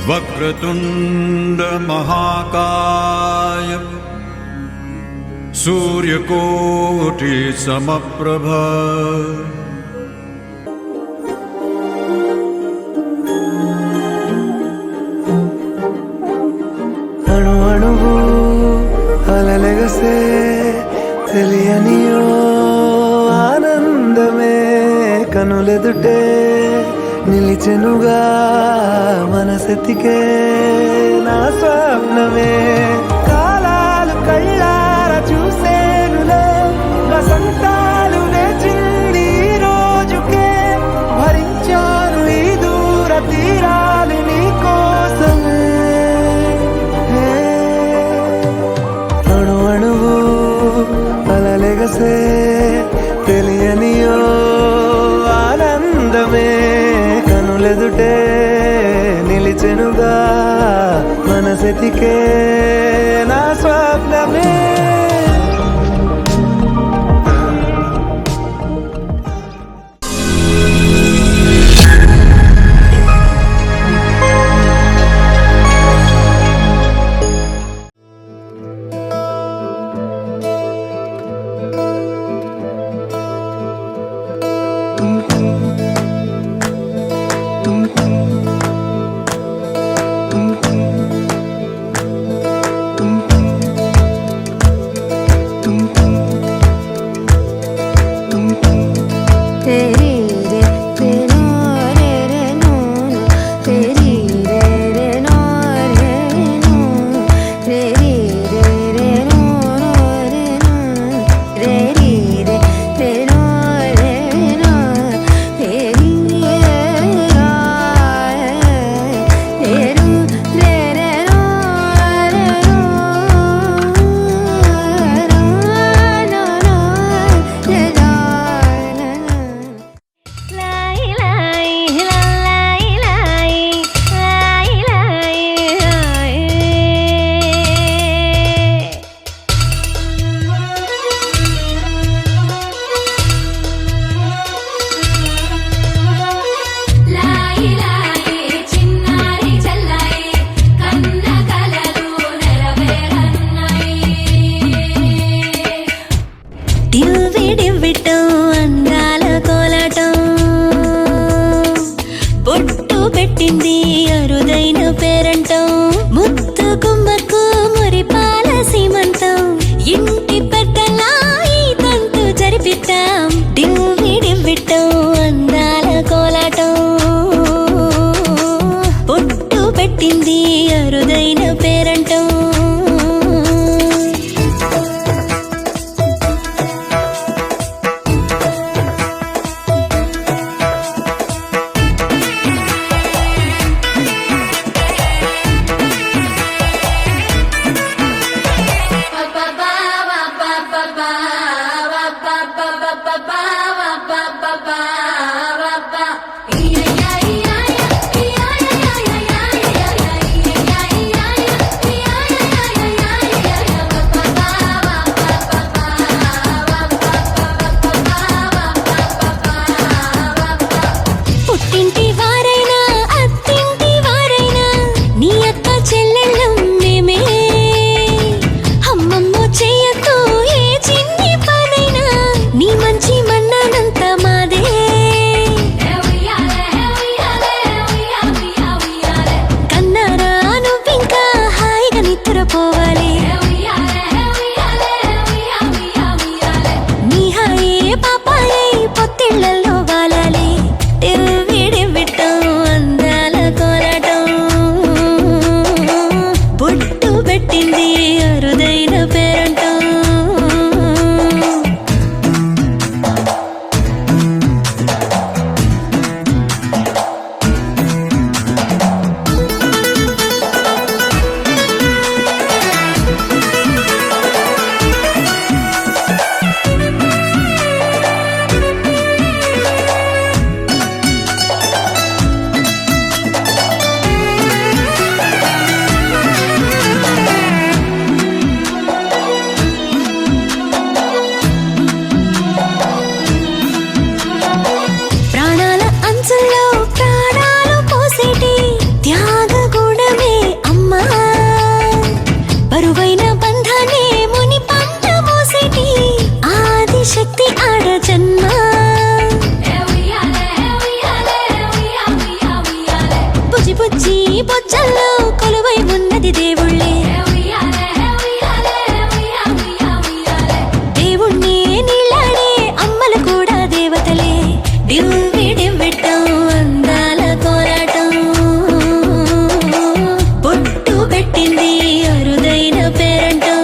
वक्रतुंड महाकाय सूर्यकोटि समप्रभ अणु अणुवु अललगसे తెలియనియో ఆనందమే కనులెదుటే నిలిచెనుగా మనసెతికే నా స్వప్నమే కాలాలు కళ్ళార చూసేనులే వసంతాలు వేచింది ఈ రోజుకే భరించాను ఈ దూర తీరాలు నీ కోసమే అణు అణువు అలలెగసే తెలియనియో ఆనందమే కనులెదుటే నిలిచెనుగా మనసెతికే నా స్వప్నమే పెట్టింది అరుదైన పేరంటం ముత్తు గుమ్మకు మురిపాల సీమంతం ఇంటి పెద్దలా ఈ తంతు జరిపిద్దాం డివ్వి డివ్విట్టం అందాల కోలాటం పొట్టు పెట్టింది అరుదైన పేరంటం బుజ్జి బొజ్జల్లో కొలువై ఉన్నది దేవుళ్ళే దేవుణ్ణి నీళ్ళాడే అమ్మలు కూడా దేవతలే దివ్వి దివ్విట్టం అందాల కోలాటం బొట్టు పెట్టింది అరుదైన పేరంటం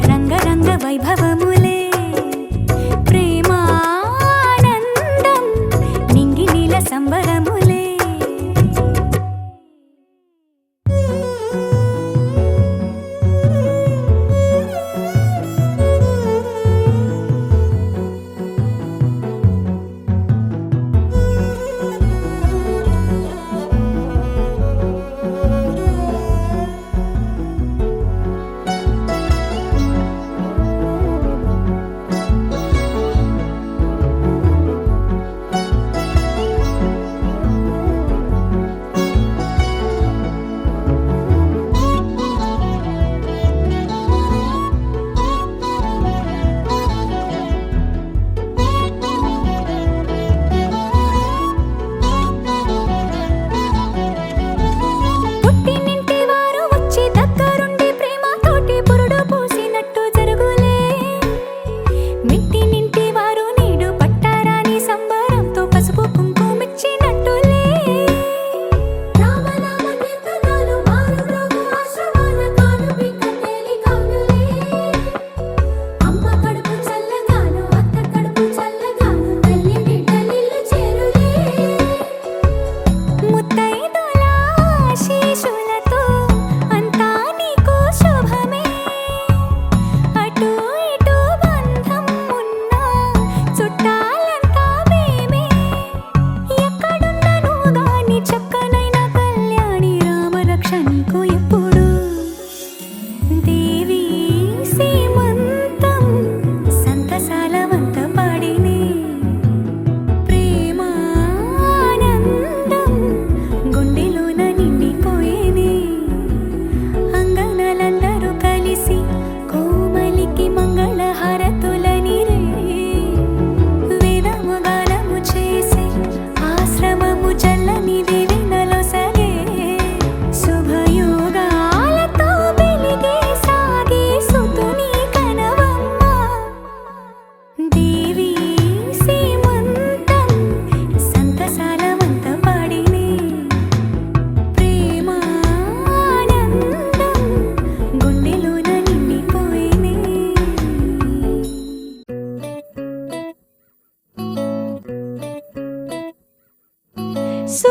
రంగ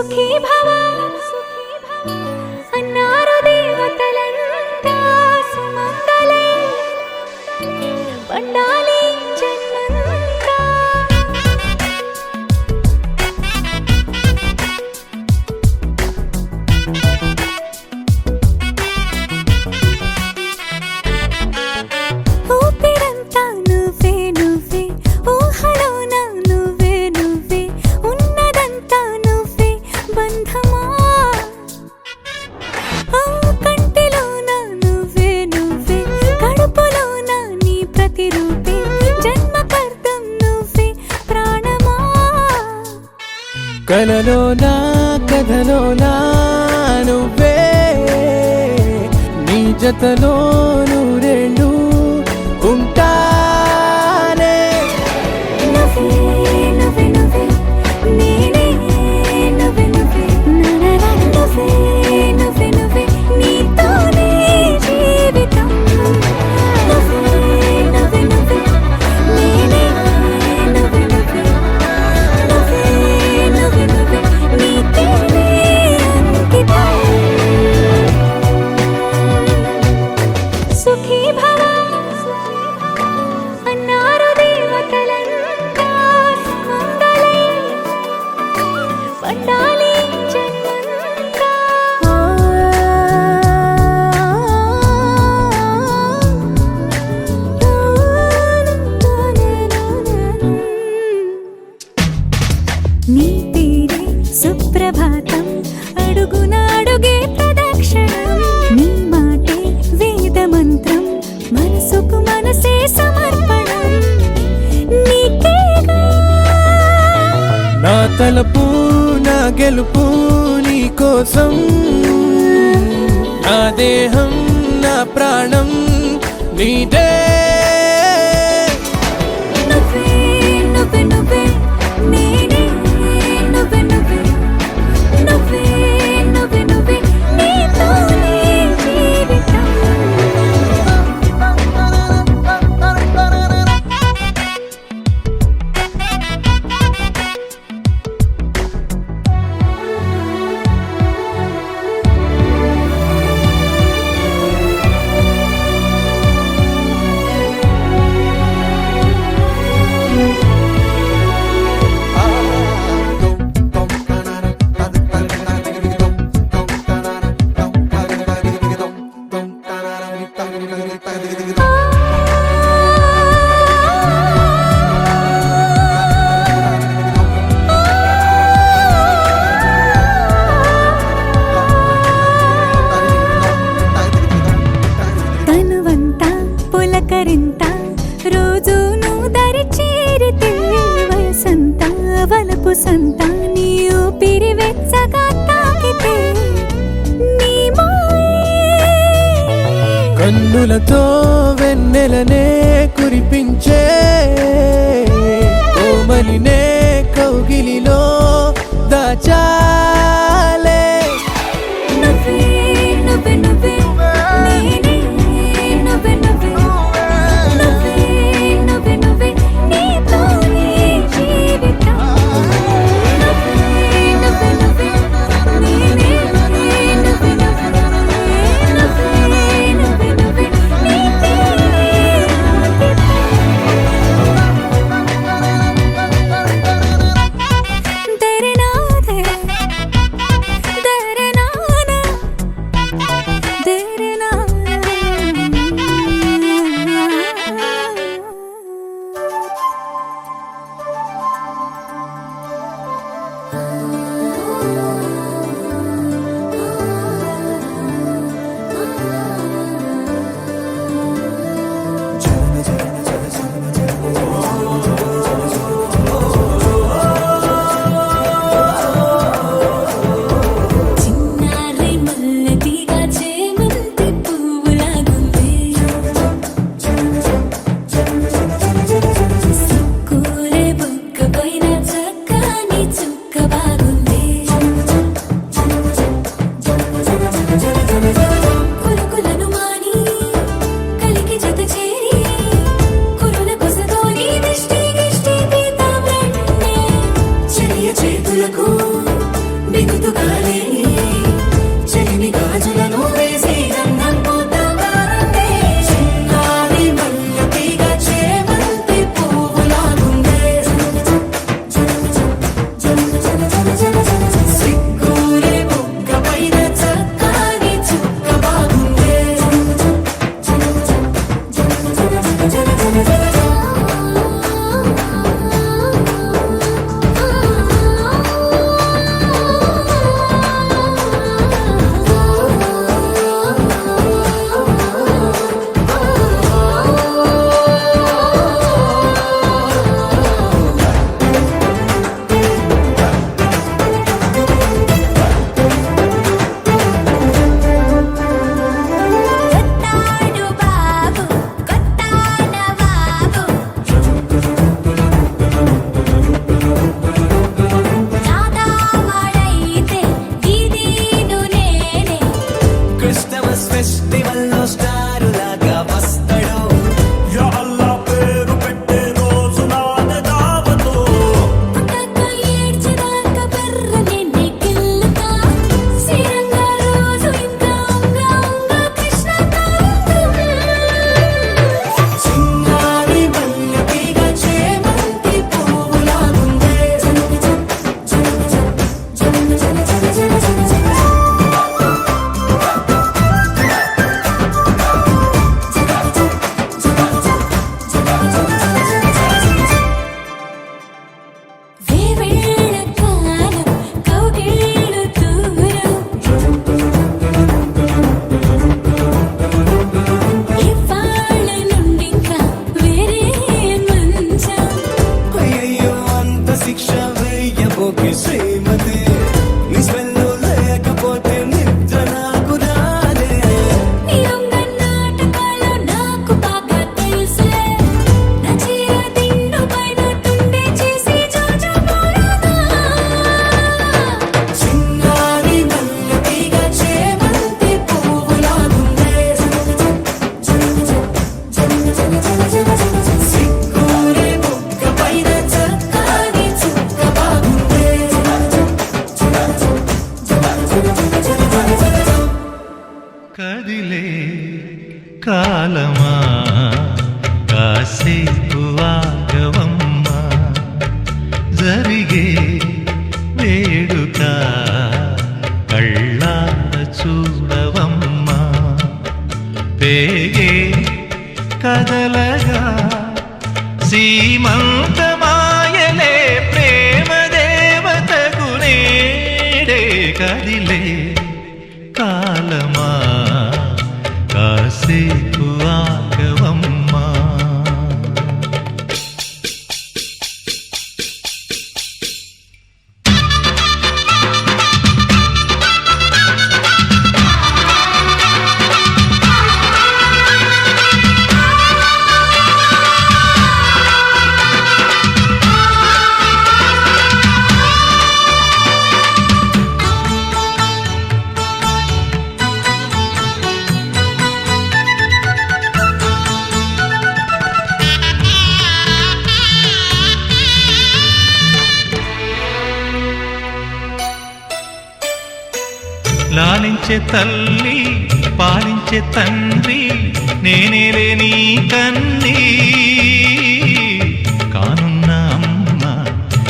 సుఖీ భవ అన్నారు దేవతలంతా సుమంగళై పండాలి జన్మంతా. ఊపిరంతా నువ్వే నువ్వే ఊహలోన నువ్వే నువ్వే ఉన్నదంతా నువ్వే బంధమా. ఆ కంటిలోన నువ్వే నువ్వే కడుపులోన నీ ప్రతిరూపే జన్మకర్తం నువ్వే ప్రాణమా. కలలోనా కథలోనా నువ్వే నీ జతలో నూరేళ్ళు ఉంటానే. నువ్వే నువ్వే నువ్వే నేనే నువ్వే నువ్వే నరరా నువ్వే నువ్వే నువ్వే నీతోనే జీవితం. నువ్వే నువ్వే నువ్వే నేనే నువ్వే నువ్వే నువ్వే నువ్వే నువ్వే నీతోనే అంకితం. సుఖీ భవ అన్నారు దేవతలంతా సుమంగళై పండాలి జన్మంతా. నీ పేరే సుప్రభాతం అడుగున అడుగే ప్రదక్షిణం. నీ మాటే వేదమంత్రం మనసుకు మనసే సమర్పణం. నీకేగా నా తలపు నా గెలుపు నీ కోసం, నా దేహం నా ప్రాణం నీదే. నువ్వే నువ్వే నువ్వే నేనే నువ్వే నువ్వే నువ్వే నువ్వే నువ్వే నీతోనే జీవితం. తనువంతా పులకరింత రోజు నువ్వు దరి చేరితే వయసంతా వలపు సంత నీ ఊపిరి వెచ్చగా తాకితే నీ మాయే కన్నులతో వెన్నెలనే కురిపించే కోమలినే కౌగిలిలో దాచాలే. నువ్వే నువ్వే నువ్వే నేనే నువ్వే నువ్వే నువ్వే నువ్వే నువ్వే నీతోనే జీవితం. నువ్వే నువ్వే నువ్వే నేనే నువ్వే నువ్వే నువ్వే నువ్వే నువ్వే నీతోనే అంకితం. తెరే నాదే కాలమా కాసేపు ఆగవమ్మా జరిగే వేడుక కళ్ళార చూడవమ్మా పేగే కదలగా సీమంతమాయలే ప్రేమ దేవతకు నేడే కదిలే కాలమా కాసేపు ఆగవమ్మా లాలించే తల్లి పాలించే తండ్రి నేనేలే నీ కన్నీ కానున్న అమ్మ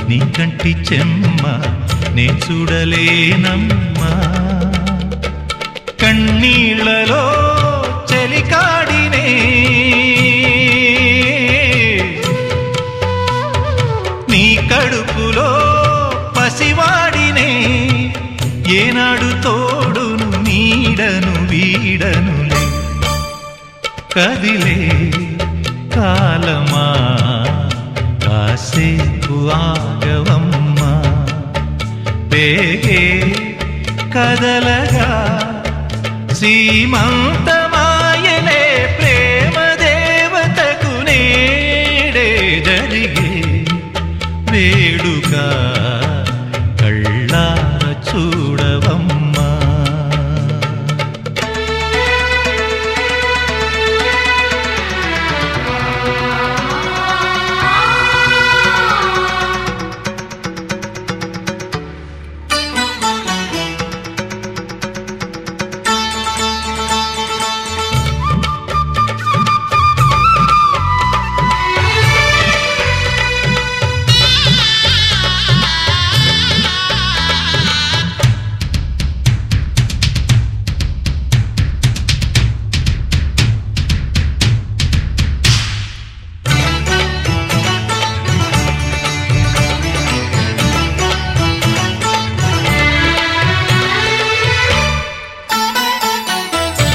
నీ కంటి చెమ్మ నే చూడలేనమ్మా కన్నీళ్లలో చెలికాడినే నీ కడుపులో పసివాడినే ఏనాడు తోడును నీడను వీడనులే కదిలే కాలమా కాసేపు ఆగవమ్మా పేగే కదలగా సీమంతమాయలే ప్రేమ దేవతకు నేడే జరిగే వేడుక కళ్ళార చూడవమ్మా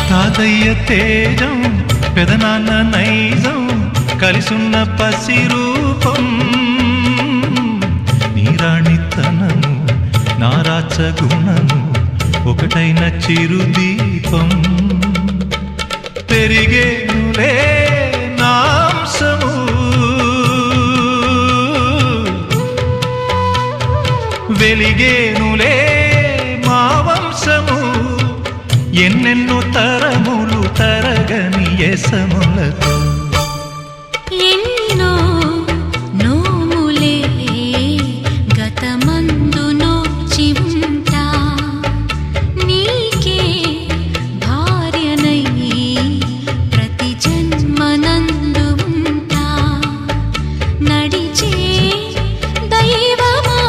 తాతయ్య తేజం పెదనాన్న నైజం కలిసున్న పసిరూపం నీరాణితనము నారాచ గుణము ఒకటైన చిరుదీపం పెరిగేనులే నాంసము వెలిగేనులే మా వంశము ఎన్నెన్నో తరములు తరగని యసములతో ఎన్నో నోములే గతమందు నోచి ఉంటా నీకే భార్యనై ప్రతి జన్మనందు ఉంటా నడిచే దైవమా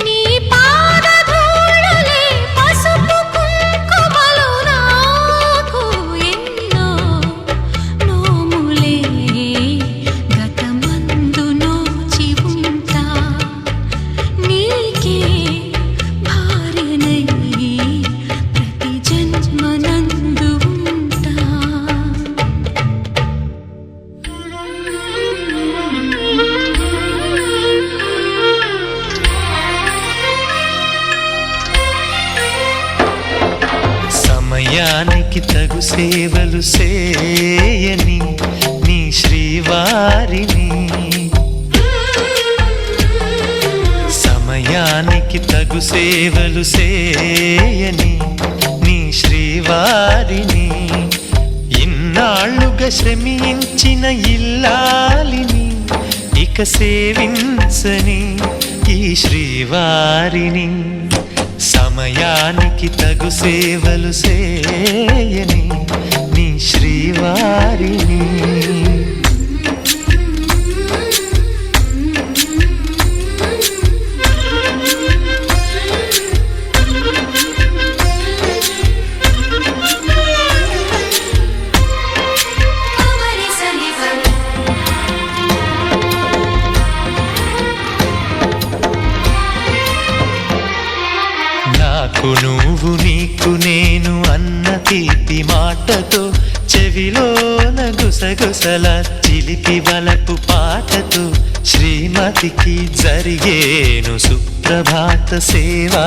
నీ పాదధూళులే పసుపు కుంకుమలు నాకు ఎన్నో నోములే గతమందు నోచి ఉంటా నీకే భార్యనై ప్రతి జన్మనందు ఉంటా సమయానికి తగు సేవలు చేయని నీ శ్రీవారిని సమయానికి తగు సేవలు చేయని నీ శ్రీవారిని ఇన్నాళ్ళుగా శ్రమించిన ఇల్లాలిని ఇక సేవించని ఈ శ్రీవారిని సమయానికి తగు సేవలు చేయని నీ శ్రీవారిని. నాకు నువ్వు నీకు నేను అన్న తీపి మాటతో చెవిలోన గుసగుసల చిలిపి వలపు పాటతో శ్రీమతికి జరిగేను సుప్రభాత సేవా.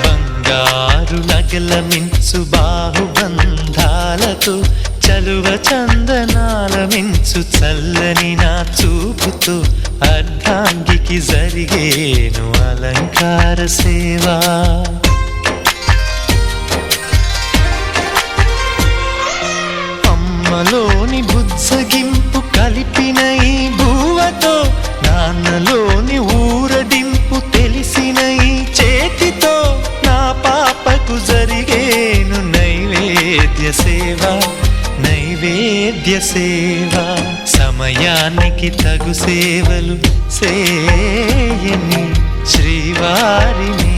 బంగారు నగల మించు బాహుబంధాలతో చలువ చందనాల మించు చల్లని నా చూపుతో అర్ధాంగికి జరిగేను అలంకార సేవా. అమ్మలోని బుజ్జగింపు కలిపిన ఈ భూవతో నాన్నలోని ఊరడింపు తెలిసిన ఈ చేతితో నా పాపకు జరిగేను నైవేద్య సేవ, నైవేద్య సేవ. సమయానికి తగు సేవలు సేయని శ్రీవారిని.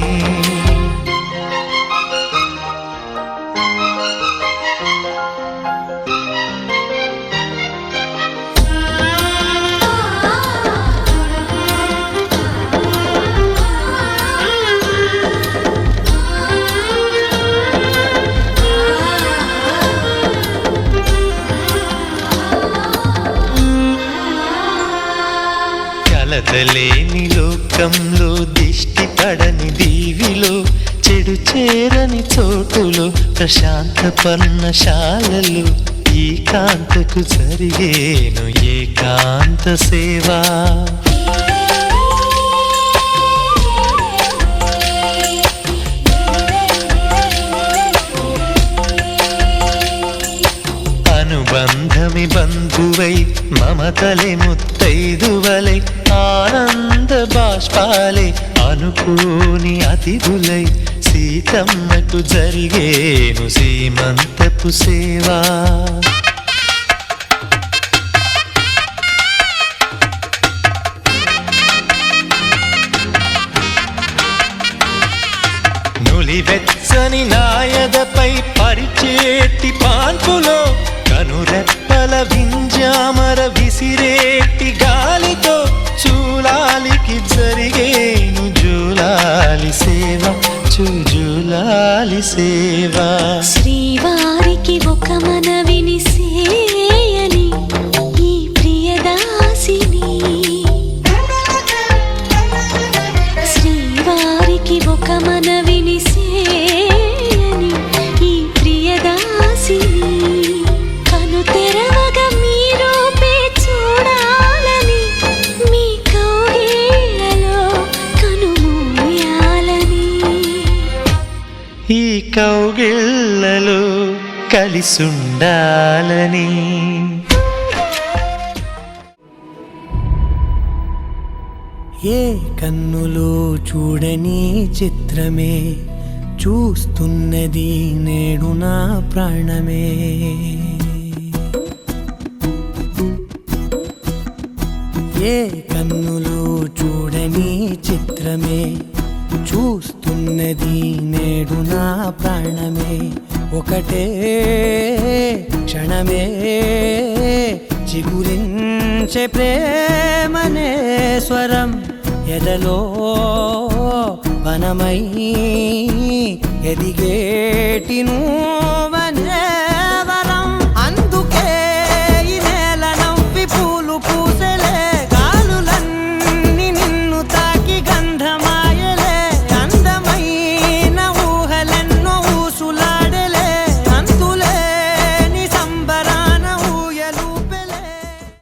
కలతలేని లోకంలో దిష్టి పడని దీవిలో చెడు చేరని చోటులో ప్రశాంత పర్ణశాలలో ఈ కాంతకు జరిగేను ఏకాంత సేవా. అనుబంధమి బంధువై మమతలే ముత్తైదువలై ఆనంద బాష్పాలే అనుకోని అతిథులై సీతమ్మకు జరిగేను సీమంతపు సేవా. నులివెచ్చని నాయదపై పరిచేటి పాన్పులో కనురెప్పల వింజామర విసిరేటి గాలితో చూలాలికి జరిగేను జూలాలి సేవ, జూలాలి సేవ. శ్రీవారికి ఒక మనవిని సేయని ఈ ప్రియదాసిని. శ్రీవారికి ఒక మనవిని సేయని ఈ ప్రియదాసిని. కను తెరవగా మీరు చూడాలని మీ కౌగిళ్ళలో కనుమూయాలని. ఈ కౌగిళ్ళలో కలిసుండాలని. ఏ కన్నులో చూడని చిత్రమే చూస్తున్నది నేడు నా ప్రాణమే. ఏ కన్నులో చూడని చిత్రమే చూస్తున్నది నేడు నా ప్రాణమే. ఒకటే క్షణమే చిగురించే ప్రేమనే స్వరం ఎదలో వనమై ఎదిగేటి నువ్వనే